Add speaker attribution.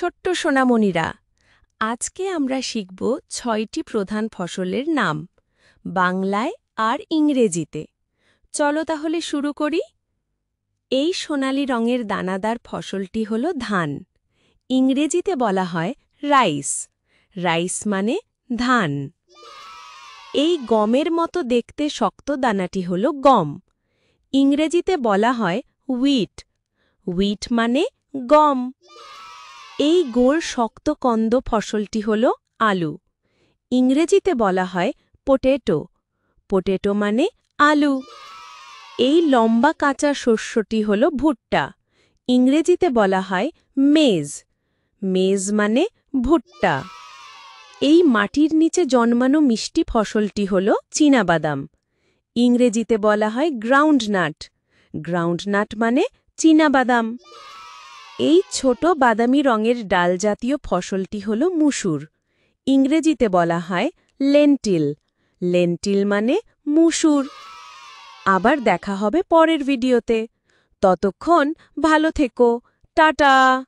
Speaker 1: ছোট্ট সোনামণিরা, আজকে আমরা শিখব ৬টি প্রধান ফসলের নাম বাংলায় আর ইংরেজিতে। চলো তাহলে শুরু করি। এই সোনালি রঙের দানাদার ফসলটি হল ধান। ইংরেজিতে বলা হয় রাইস। রাইস মানে ধান। এই গমের মতো দেখতে শক্ত দানাটি হল গম। ইংরেজিতে বলা হয় হুইট। হুইট মানে গম। এই গোল শক্ত কন্দ ফসলটি হল আলু। ইংরেজিতে বলা হয় পোটেটো। পোটেটো মানে আলু। এই লম্বা কাঁচা শস্যটি হল ভুট্টা। ইংরেজিতে বলা হয় মেজ। মেজ মানে ভুট্টা। এই মাটির নিচে জন্মানো মিষ্টি ফসলটি হল চীনাবাদাম। ইংরেজিতে বলা হয় গ্রাউন্ডনাট। গ্রাউন্ডনাট মানে চীনাবাদাম। এই ছোট বাদামি রঙের ডাল জাতীয় ফসলটি হল মুসুর। ইংরেজিতে বলা হয় লেন্টিল। লেন্টিল মানে মুসুর। আবার দেখা হবে পরের ভিডিওতে। ততক্ষণ ভালো থেকো। টাটা।